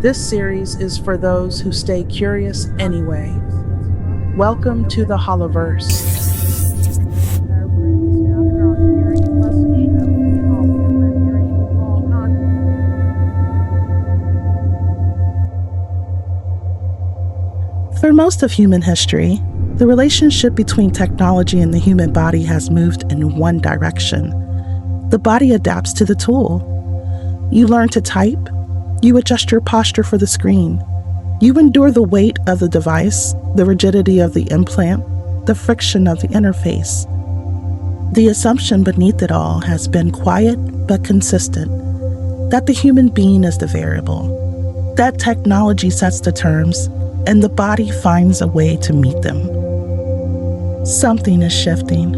This series is for those who stay curious anyway. Welcome to the Holoverse. For most of human history, the relationship between technology and the human body has moved in one direction. The body adapts to the tool. You learn to type. You adjust your posture for the screen. You endure the weight of the device, the rigidity of the implant, the friction of the interface. The assumption beneath it all has been quiet but consistent, that the human being is the variable, that technology sets the terms, and the body finds a way to meet them. Something is shifting.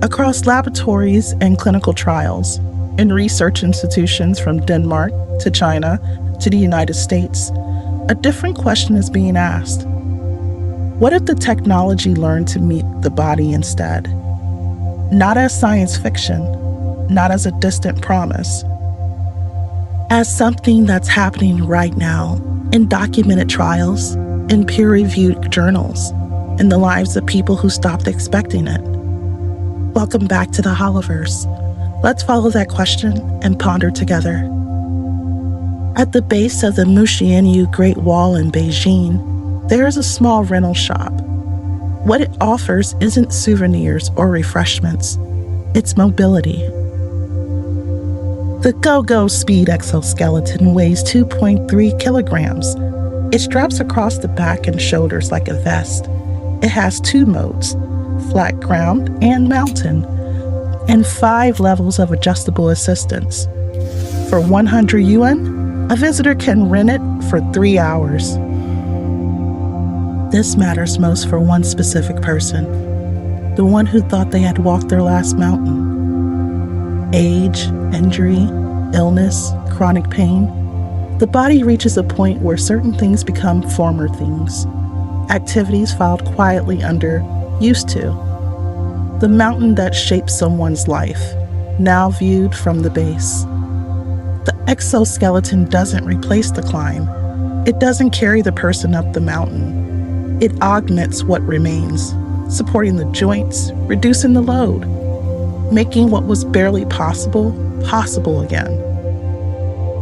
Across laboratories and clinical trials, in research institutions from Denmark to China to the United States, a different question is being asked. What if the technology learned to meet the body instead? Not as science fiction, not as a distant promise, as something that's happening right now in documented trials, in peer-reviewed journals, in the lives of people who stopped expecting it. Welcome back to the Holoverse. Let's follow that question and ponder together. At the base of the Muxianyu Great Wall in Beijing, there is a small rental shop. What it offers isn't souvenirs or refreshments, it's mobility. The Go-Go Speed exoskeleton weighs 2.3 kilograms. It straps across the back and shoulders like a vest. It has 2 modes, flat ground and mountain, and 5 levels of adjustable assistance. For 100 yuan, a visitor can rent it for 3 hours. This matters most for one specific person, the one who thought they had walked their last mountain. Age, injury, illness, chronic pain. The body reaches a point where certain things become former things, activities filed quietly under used to. The mountain that shaped someone's life, now viewed from the base. The exoskeleton doesn't replace the climb. It doesn't carry the person up the mountain. It augments what remains, supporting the joints, reducing the load, making what was barely possible, possible again.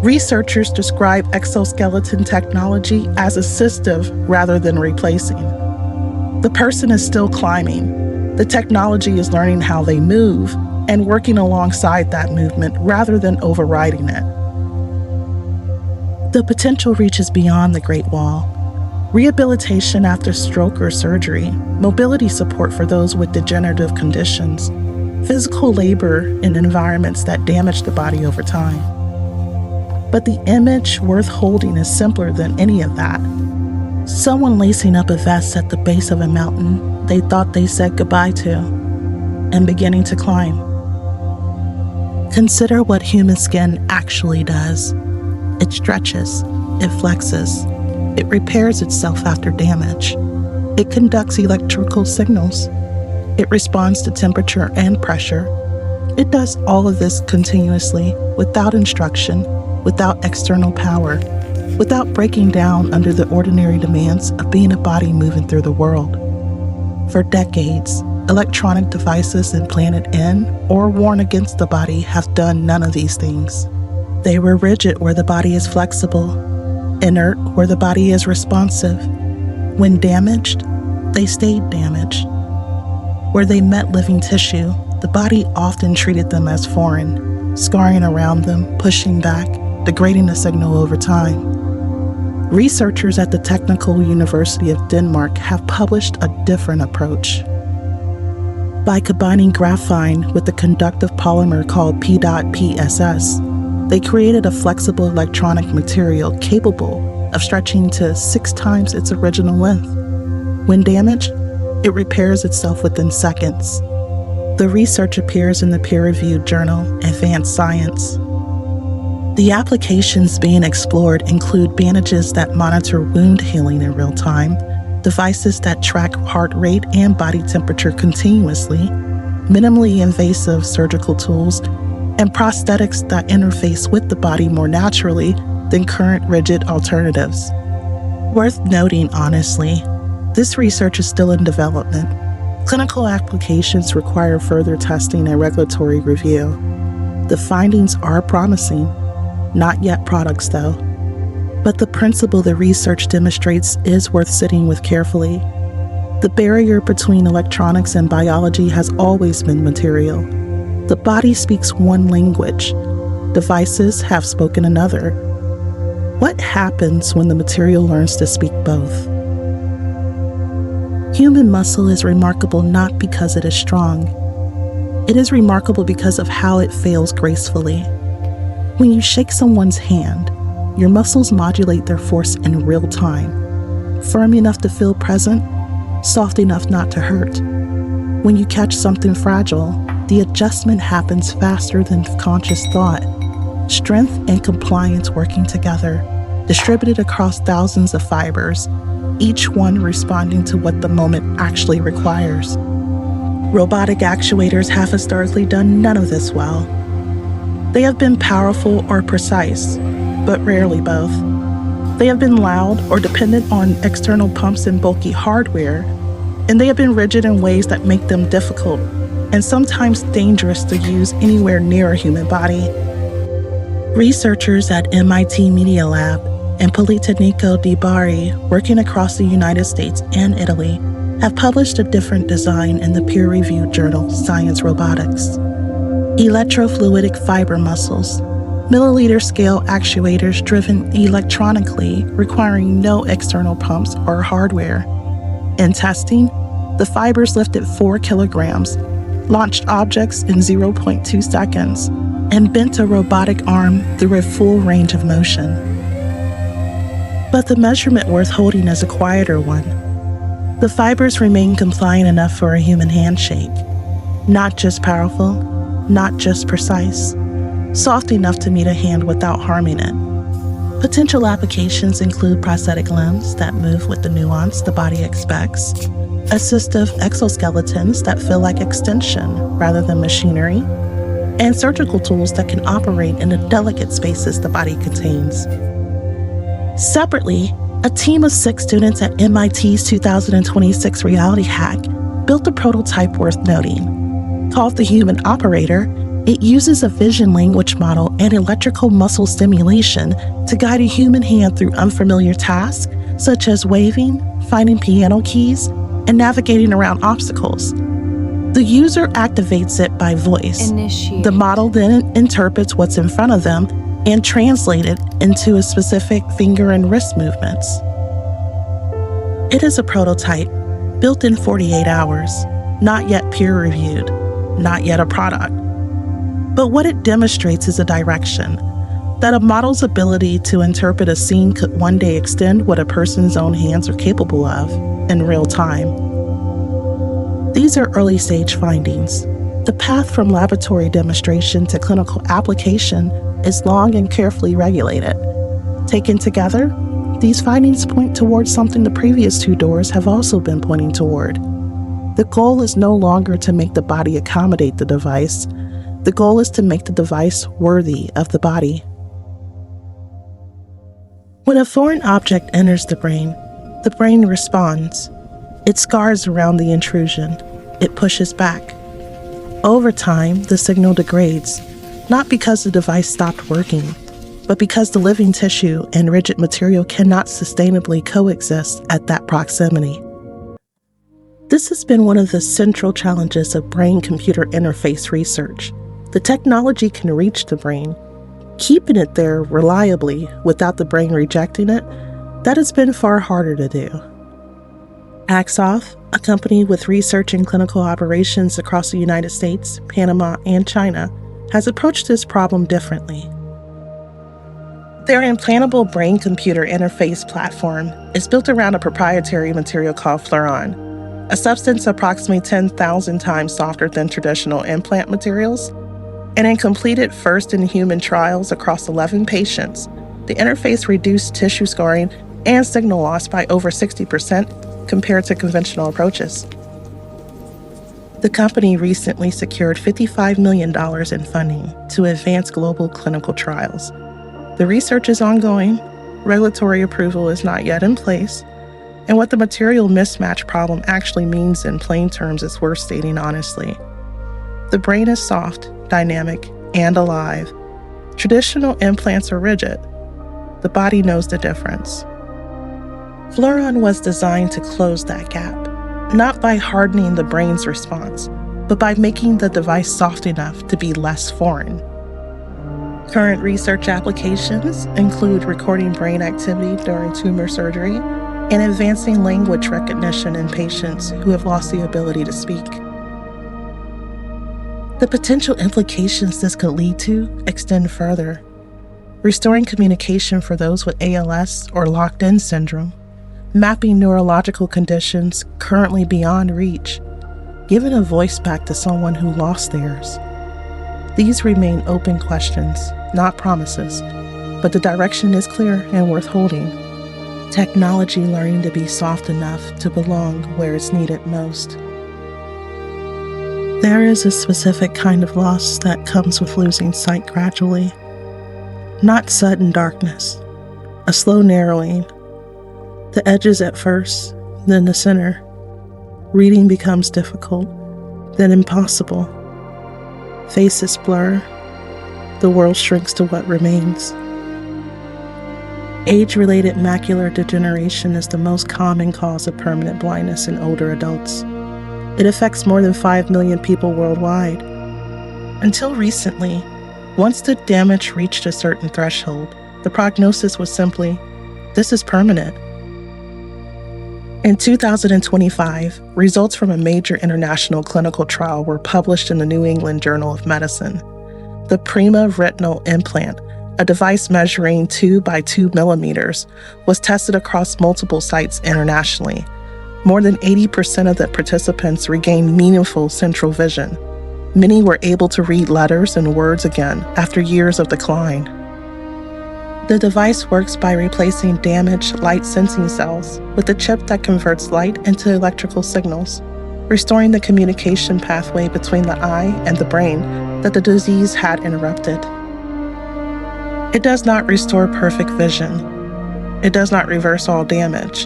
Researchers describe exoskeleton technology as assistive rather than replacing. The person is still climbing. The technology is learning how they move and working alongside that movement rather than overriding it. The potential reaches beyond the Great Wall. Rehabilitation after stroke or surgery, mobility support for those with degenerative conditions, physical labor in environments that damage the body over time. But the image worth holding is simpler than any of that. Someone lacing up a vest at the base of a mountain they thought they said goodbye to, and beginning to climb. Consider what human skin actually does. It stretches, it flexes, it repairs itself after damage. It conducts electrical signals. It responds to temperature and pressure. It does all of this continuously, without instruction, without external power, without breaking down under the ordinary demands of being a body moving through the world. For decades, electronic devices implanted in or worn against the body have done none of these things. They were rigid where the body is flexible, inert where the body is responsive. When damaged, they stayed damaged. Where they met living tissue, the body often treated them as foreign, scarring around them, pushing back, degrading the signal over time. Researchers at the Technical University of Denmark have published a different approach. By combining graphene with a conductive polymer called PDOT-PSS, they created a flexible electronic material capable of stretching to 6 times its original length. When damaged, it repairs itself within seconds. The research appears in the peer-reviewed journal Advanced Science. The applications being explored include bandages that monitor wound healing in real time, devices that track heart rate and body temperature continuously, minimally invasive surgical tools, and prosthetics that interface with the body more naturally than current rigid alternatives. Worth noting, honestly, this research is still in development. Clinical applications require further testing and regulatory review. The findings are promising, not yet products though. But the principle the research demonstrates is worth sitting with carefully. The barrier between electronics and biology has always been material. The body speaks one language. Devices have spoken another. What happens when the material learns to speak both? Human muscle is remarkable not because it is strong. It is remarkable because of how it fails gracefully. When you shake someone's hand, your muscles modulate their force in real time, firm enough to feel present, soft enough not to hurt. When you catch something fragile, the adjustment happens faster than conscious thought. Strength and compliance working together, distributed across thousands of fibers, each one responding to what the moment actually requires. Robotic actuators have historically done none of this well. They have been powerful or precise, but rarely both. They have been loud or dependent on external pumps and bulky hardware, and they have been rigid in ways that make them difficult and sometimes dangerous to use anywhere near a human body. Researchers at MIT Media Lab and Politecnico di Bari, working across the United States and Italy, have published a different design in the peer-reviewed journal Science Robotics. Electrofluidic fiber muscles, milliliter-scale actuators driven electronically, requiring no external pumps or hardware. In testing, the fibers lifted 4 kilograms, launched objects in 0.2 seconds, and bent a robotic arm through a full range of motion. But the measurement worth holding is a quieter one. The fibers remain compliant enough for a human handshake. Not just powerful, not just precise, soft enough to meet a hand without harming it. Potential applications include prosthetic limbs that move with the nuance the body expects, assistive exoskeletons that feel like extension rather than machinery, and surgical tools that can operate in the delicate spaces the body contains. Separately, a team of 6 students at MIT's 2026 Reality Hack built a prototype worth noting. Called the Human Operator, it uses a vision language model and electrical muscle stimulation to guide a human hand through unfamiliar tasks, such as waving, finding piano keys, and navigating around obstacles. The user activates it by voice. The model then interprets what's in front of them and translate it into a specific finger and wrist movements. It is a prototype, built in 48 hours, not yet peer-reviewed, not yet a product. But what it demonstrates is a direction, that a model's ability to interpret a scene could one day extend what a person's own hands are capable of in real time. These are early-stage findings. The path from laboratory demonstration to clinical application is long and carefully regulated. Taken together, these findings point towards something the previous 2 doors have also been pointing toward. The goal is no longer to make the body accommodate the device. The goal is to make the device worthy of the body. When a foreign object enters the brain responds. It scars around the intrusion. It pushes back. Over time, the signal degrades, not because the device stopped working, but because the living tissue and rigid material cannot sustainably coexist at that proximity. This has been one of the central challenges of brain-computer interface research. The technology can reach the brain. Keeping it there reliably without the brain rejecting it, that has been far harder to do. Axoff, a company with research and clinical operations across the United States, Panama, and China, has approached this problem differently. Their implantable brain-computer interface platform is built around a proprietary material called Fluoron, a substance approximately 10,000 times softer than traditional implant materials. And in completed first-in-human trials across 11 patients, the interface reduced tissue scarring and signal loss by over 60% compared to conventional approaches. The company recently secured $55 million in funding to advance global clinical trials. The research is ongoing, regulatory approval is not yet in place, and what the material mismatch problem actually means in plain terms is worth stating honestly. The brain is soft, dynamic, and alive. Traditional implants are rigid. The body knows the difference. Fluoron was designed to close that gap, not by hardening the brain's response, but by making the device soft enough to be less foreign. Current research applications include recording brain activity during tumor surgery and advancing language recognition in patients who have lost the ability to speak. The potential implications this could lead to extend further. Restoring communication for those with ALS or locked-in syndrome, mapping neurological conditions currently beyond reach, giving a voice back to someone who lost theirs. These remain open questions, not promises, but the direction is clear and worth holding. Technology learning to be soft enough to belong where it's needed most. There is a specific kind of loss that comes with losing sight gradually. Not sudden darkness, a slow narrowing. The edges at first, then the center. Reading becomes difficult, then impossible. Faces blur. The world shrinks to what remains. Age-related macular degeneration is the most common cause of permanent blindness in older adults. It affects more than 5 million people worldwide. Until recently, once the damage reached a certain threshold, the prognosis was simply, this is permanent. In 2025, results from a major international clinical trial were published in the New England Journal of Medicine. The Prima retinal implant, a device measuring 2 by 2 millimeters, was tested across multiple sites internationally. More than 80% of the participants regained meaningful central vision. Many were able to read letters and words again after years of decline. The device works by replacing damaged light-sensing cells with a chip that converts light into electrical signals, restoring the communication pathway between the eye and the brain that the disease had interrupted. It does not restore perfect vision. It does not reverse all damage.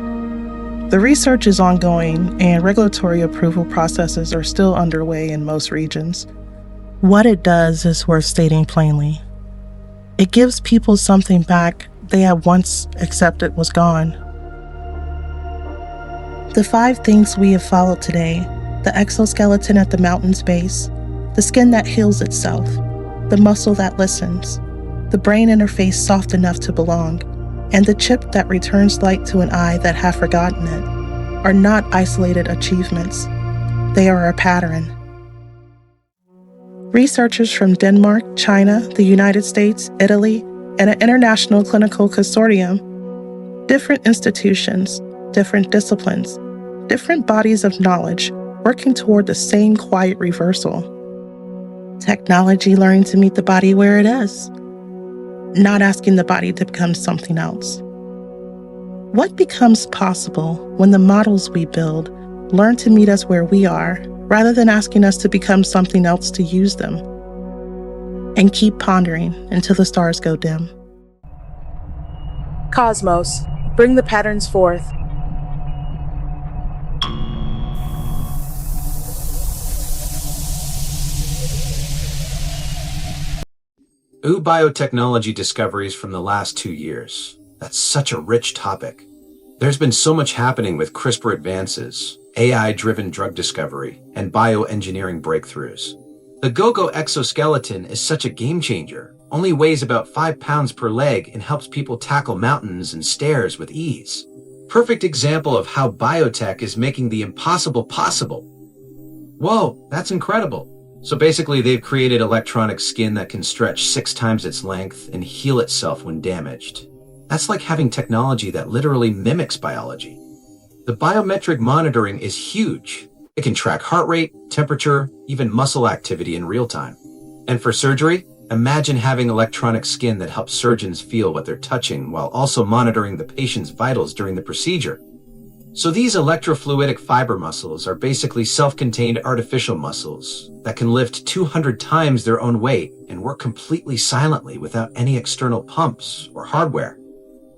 The research is ongoing and regulatory approval processes are still underway in most regions. What it does is worth stating plainly. It gives people something back they had once accepted was gone. The 5 things we have followed today, the exoskeleton at the mountain's base, the skin that heals itself, the muscle that listens, the brain interface soft enough to belong, and the chip that returns light to an eye that had forgotten it, are not isolated achievements. They are a pattern. Researchers from Denmark, China, the United States, Italy, and an international clinical consortium, different institutions, different disciplines, different bodies of knowledge working toward the same quiet reversal. Technology learning to meet the body where it is, not asking the body to become something else. What becomes possible when the models we build learn to meet us where we are, rather than asking us to become something else to use them? And keep pondering until the stars go dim. Cosmos, bring the patterns forth. Biotechnology discoveries from the last 2 years. That's such a rich topic. There's been so much happening with CRISPR advances, AI-driven drug discovery, and bioengineering breakthroughs. The GoGo exoskeleton is such a game changer, only weighs about 5 pounds per leg and helps people tackle mountains and stairs with ease. Perfect example of how biotech is making the impossible possible. Whoa, that's incredible. So basically they've created electronic skin that can stretch 6 times its length and heal itself when damaged. That's like having technology that literally mimics biology. The biometric monitoring is huge. It can track heart rate, temperature, even muscle activity in real time. And for surgery, imagine having electronic skin that helps surgeons feel what they're touching while also monitoring the patient's vitals during the procedure. So these electrofluidic fiber muscles are basically self-contained artificial muscles that can lift 200 times their own weight and work completely silently without any external pumps or hardware.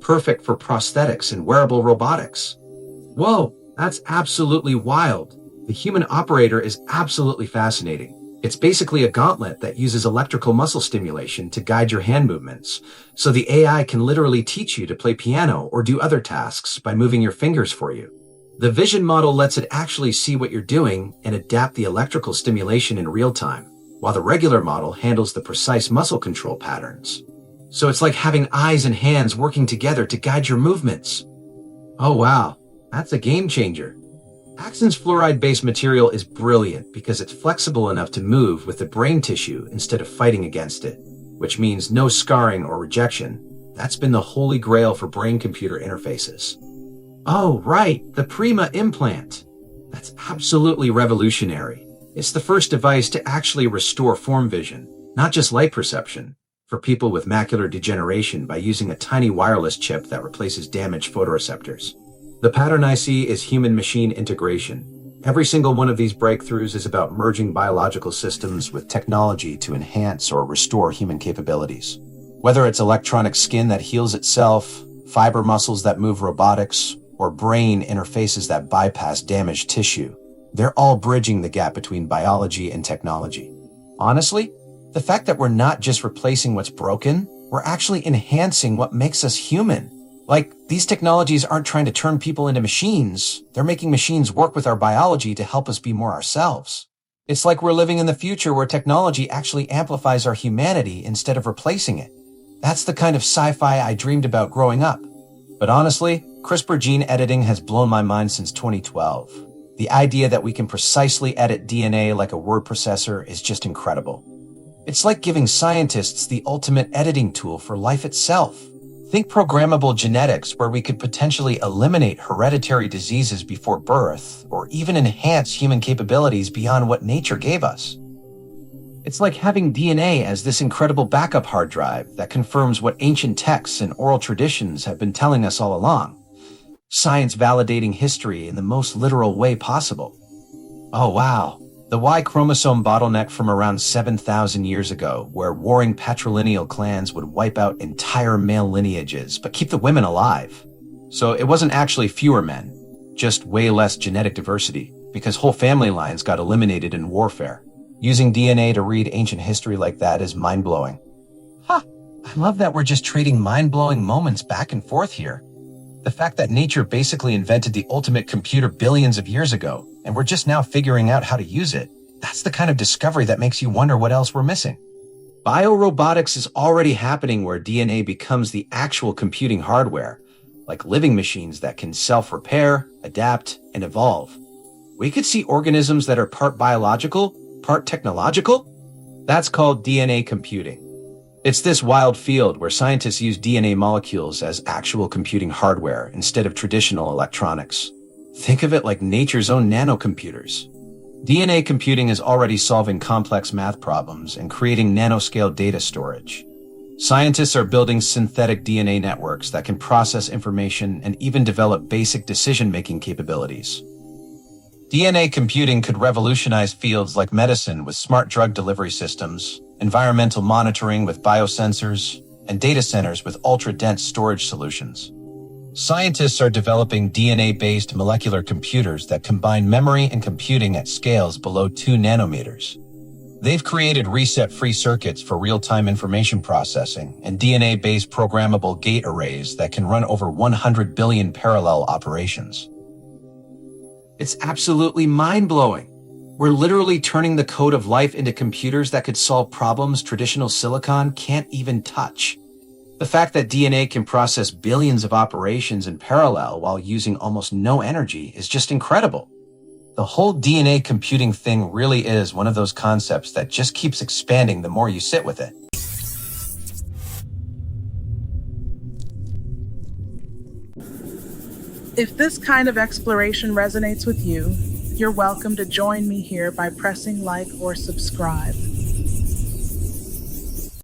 Perfect for prosthetics and wearable robotics. Whoa, that's absolutely wild. The human operator is absolutely fascinating. It's basically a gauntlet that uses electrical muscle stimulation to guide your hand movements, so the AI can literally teach you to play piano or do other tasks by moving your fingers for you. The vision model lets it actually see what you're doing and adapt the electrical stimulation in real time, while the regular model handles the precise muscle control patterns. So it's like having eyes and hands working together to guide your movements. Oh wow, that's a game changer. Axon's fluoride-based material is brilliant because it's flexible enough to move with the brain tissue instead of fighting against it, which means no scarring or rejection. That's been the holy grail for brain-computer interfaces. Oh, right, the Prima implant. That's absolutely revolutionary. It's the first device to actually restore form vision, not just light perception, for people with macular degeneration by using a tiny wireless chip that replaces damaged photoreceptors. The pattern I see is human-machine integration. Every single one of these breakthroughs is about merging biological systems with technology to enhance or restore human capabilities. Whether it's electronic skin that heals itself, fiber muscles that move robotics, or brain interfaces that bypass damaged tissue, they're all bridging the gap between biology and technology. Honestly, the fact that we're not just replacing what's broken, we're actually enhancing what makes us human. Like, these technologies aren't trying to turn people into machines. They're making machines work with our biology to help us be more ourselves. It's like we're living in the future where technology actually amplifies our humanity instead of replacing it. That's the kind of sci-fi I dreamed about growing up. But honestly, CRISPR gene editing has blown my mind since 2012. The idea that we can precisely edit DNA like a word processor is just incredible. It's like giving scientists the ultimate editing tool for life itself. Think programmable genetics, where we could potentially eliminate hereditary diseases before birth, or even enhance human capabilities beyond what nature gave us. It's like having DNA as this incredible backup hard drive that confirms what ancient texts and oral traditions have been telling us all along. Science validating history in the most literal way possible. Oh wow. The Y chromosome bottleneck from around 7,000 years ago, where warring patrilineal clans would wipe out entire male lineages but keep the women alive. So it wasn't actually fewer men, just way less genetic diversity, because whole family lines got eliminated in warfare. Using DNA to read ancient history like that is mind-blowing. I love that we're just trading mind-blowing moments back and forth here. The fact that nature basically invented the ultimate computer billions of years ago, and we're just now figuring out how to use it, that's the kind of discovery that makes you wonder what else we're missing. Biorobotics is already happening where DNA becomes the actual computing hardware, like living machines that can self-repair, adapt, and evolve. We could see organisms that are part biological, part technological? That's called DNA computing. It's this wild field where scientists use DNA molecules as actual computing hardware instead of traditional electronics. Think of it like nature's own nanocomputers. DNA computing is already solving complex math problems and creating nanoscale data storage. Scientists are building synthetic DNA networks that can process information and even develop basic decision-making capabilities. DNA computing could revolutionize fields like medicine with smart drug delivery systems, environmental monitoring with biosensors, and data centers with ultra-dense storage solutions. Scientists are developing DNA-based molecular computers that combine memory and computing at scales below 2 nanometers. They've created reset-free circuits for real-time information processing and DNA-based programmable gate arrays that can run over 100 billion parallel operations. It's absolutely mind-blowing. We're literally turning the code of life into computers that could solve problems traditional silicon can't even touch. The fact that DNA can process billions of operations in parallel while using almost no energy is just incredible. The whole DNA computing thing really is one of those concepts that just keeps expanding the more you sit with it. If this kind of exploration resonates with you, you're welcome to join me here by pressing like or subscribe.